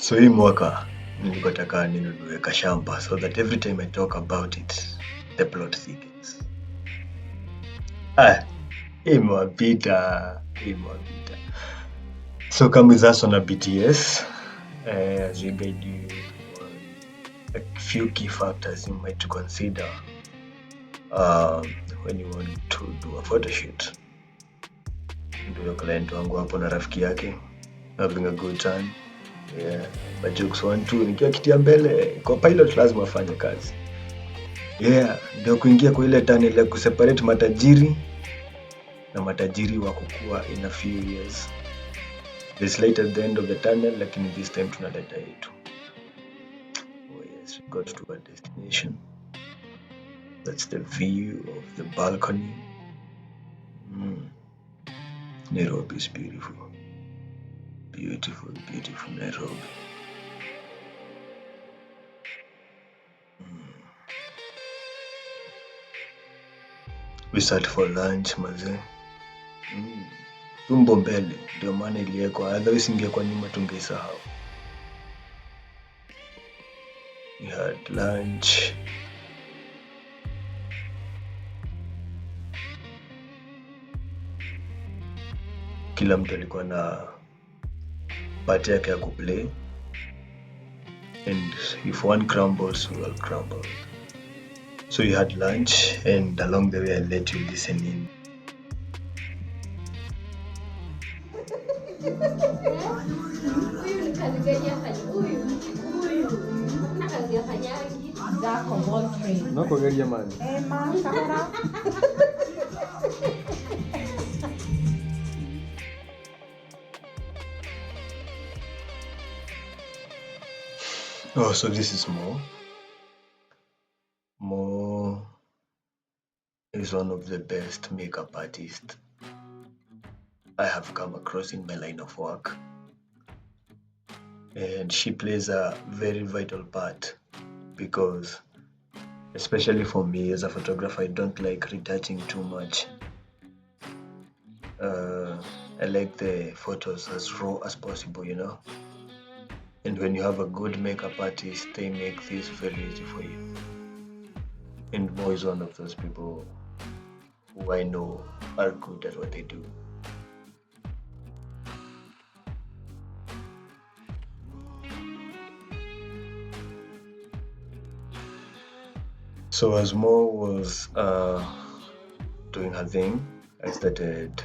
So hii mwaka nilikuwa nataka ninunue kashamba so that every time I talk about it the plot thickens. Imewapita. So come with us on a BTS as we guide you on a few key factors you might consider when you want to do a photoshoot. Ndio client wangu hapo na rafiki yake having a good time. Yeah, but jokes 1-2 nikiwa kitia mbele kwa pilot lazima afanye kazi. Yeah, ndio kuingia kwa ile tunnel ya kuseparate matajiri na matajiri wa kukua in a few years. There's light at the end of the tunnel, lakini this time tunaleta yetu. Oh yes, we got to our destination. That's the view of the balcony. Nairobi is beautiful. Beautiful Nairobi. We sat for lunch mazee. Tumbo mbele ndio maana iliwekwa, otherwise ingekuwa nyuma tungeisahau. We had lunch. Kila mtu alikuwa na part yake ya kuplay, and if one crumbles we all crumble. So you had lunch, and along the way I let you listen in. Oh, so this is Mo. Mo is one of the best makeup artists I have come across in my line of work. And she plays a very vital part because, especially for me as a photographer, I don't like retouching too much. I like the photos as raw as possible, you know. And when you have a good makeup artist, they make this very easy for you. And Mo is one of those people who I know are good at what they do. So as Mo was doing her thing, I started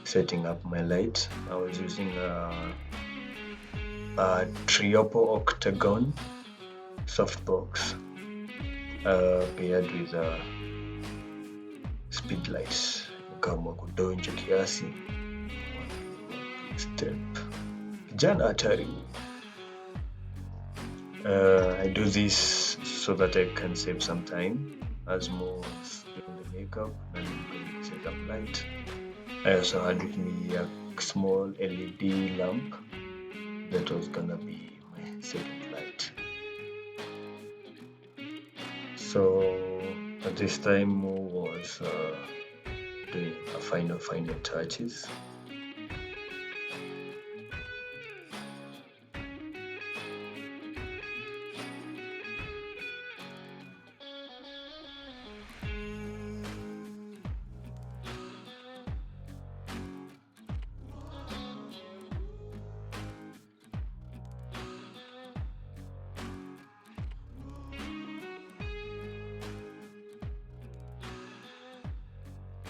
setting up my light. I was using a Triopo Octagon softbox paired with a speed light. Nikaamua kudonja kiasi. Step. Kijana hatari. I do this so that I can save some time as Mo is doing the makeup and I'm going to set up light. I also had with me a small LED lamp that was gonna be my second light. So at this time Mo was doing a final touches.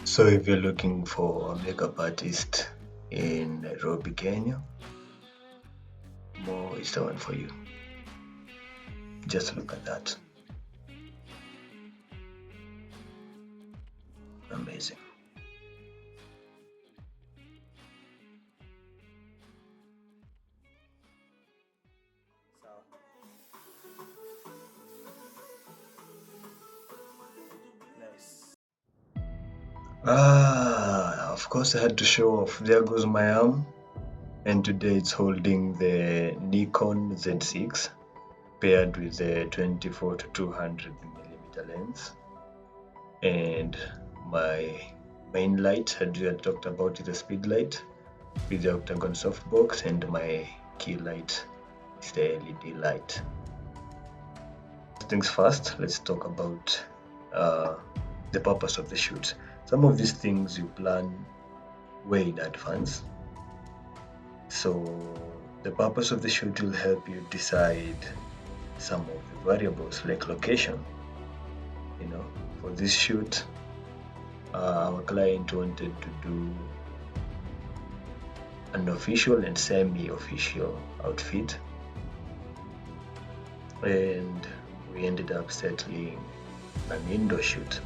So if you're looking for a makeup artist in Nairobi, Kenya, Mo is the one for you. Just look at that. Amazing. Of course I had to show off. There goes my arm, and today it's holding the Nikon Z6 paired with the 24 to 200mm lens, and my main light, as we had talked about, is the speed light with the octagon softbox, and my key light is the LED light. First things first, let's talk about the purpose of the shoot. Some of these things you plan way in advance. So the purpose of the shoot will help you decide some of the variables like location. For this shoot, our client wanted to do an official and semi-official outfit, and we ended up settling an indoor shoot.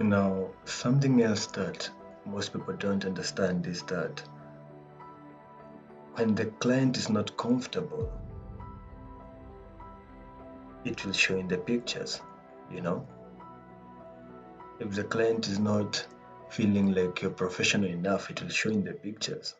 Now, something else that most people don't understand is that when the client is not comfortable, it will show in the pictures. If the client is not feeling like you're professional enough, it will show in the pictures.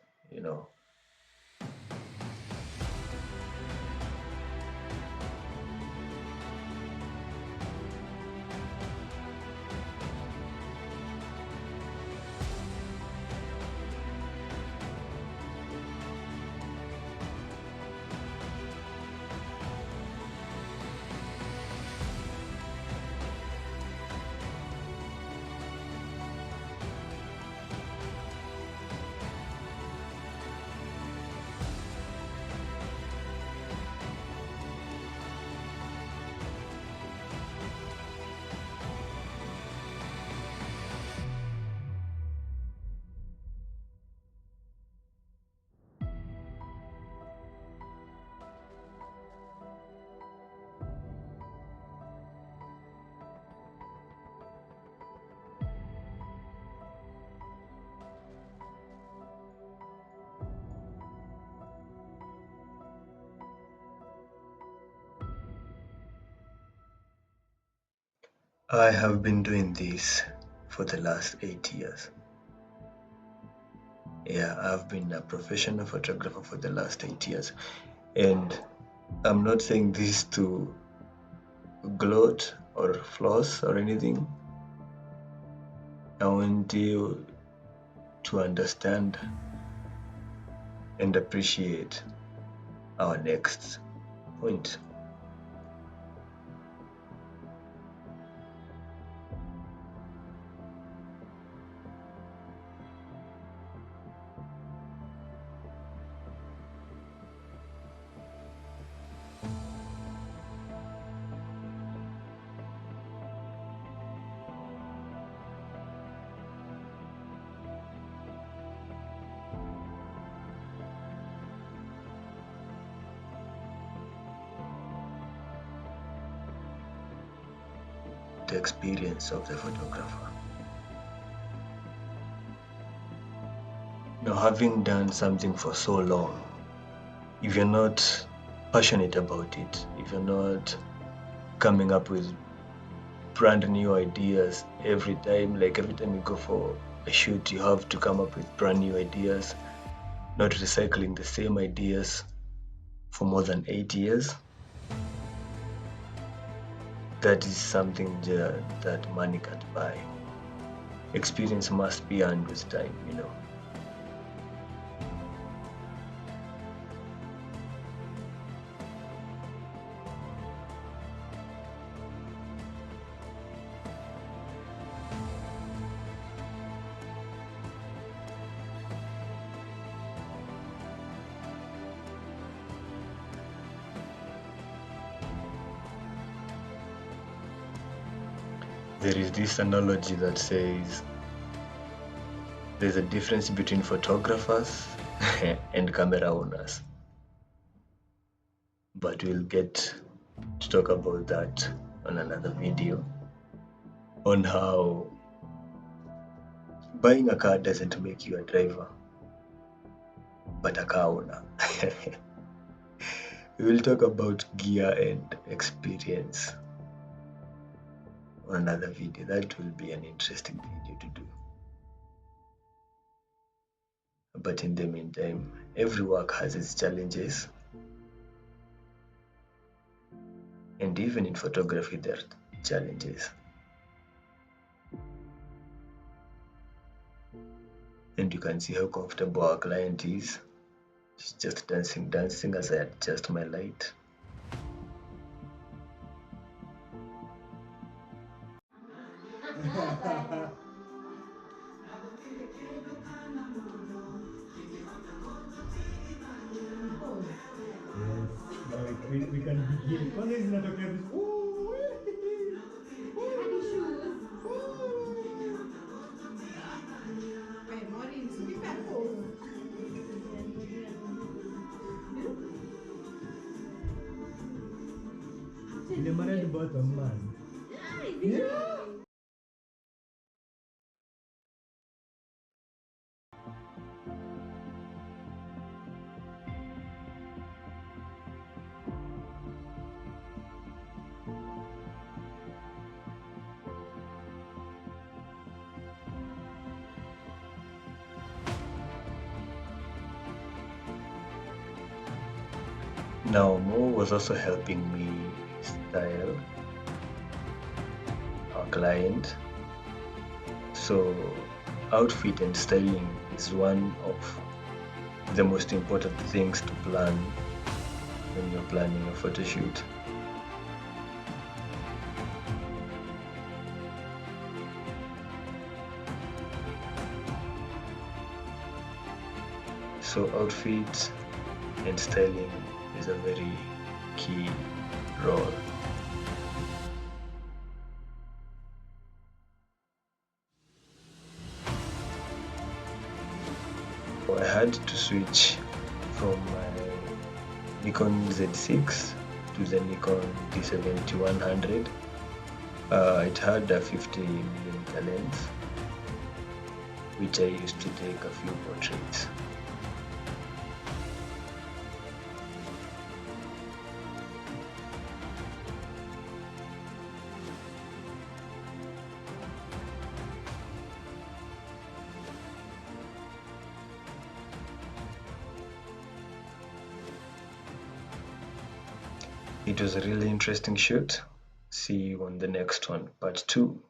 I have been doing this for the last 8 years. Yeah, I've been a professional photographer for the last 8 years. And I'm not saying this to gloat or floss or anything. I want you to understand and appreciate our next point. The experience of the photographer. Now, having done something for so long, if you're not passionate about it, if you're not coming up with brand new ideas every time, like every time you go for a shoot, you have to come up with brand new ideas, not recycling the same ideas for more than 8 years, that is something that money can't buy. Experience must be earned with time. There is this analogy that says there's a difference between photographers and camera owners. But we'll get to talk about that on another video, on how buying a car doesn't make you a driver, but a car owner. We will talk about gear and experience on another video. That will be an interesting video to do. But in the meantime, every work has its challenges. And even in photography, there are challenges. And you can see how comfortable our client is. She's just dancing as I adjust my light. Yes, now we can begin. Kwanza zinatokea this. Hadi shoes. Wait, Maureen, be careful. Ile red bottom man. Yeah. Now, Mo was also helping me style our client. So, outfit and styling is one of the most important things to plan when you're planning a photo shoot. So, outfit and styling is a very key role. I had to switch from my Nikon Z6 to the Nikon D7100. It had a 50mm lens, which I used to take a few portraits. It was a really interesting shoot. See you on the next one, part 2.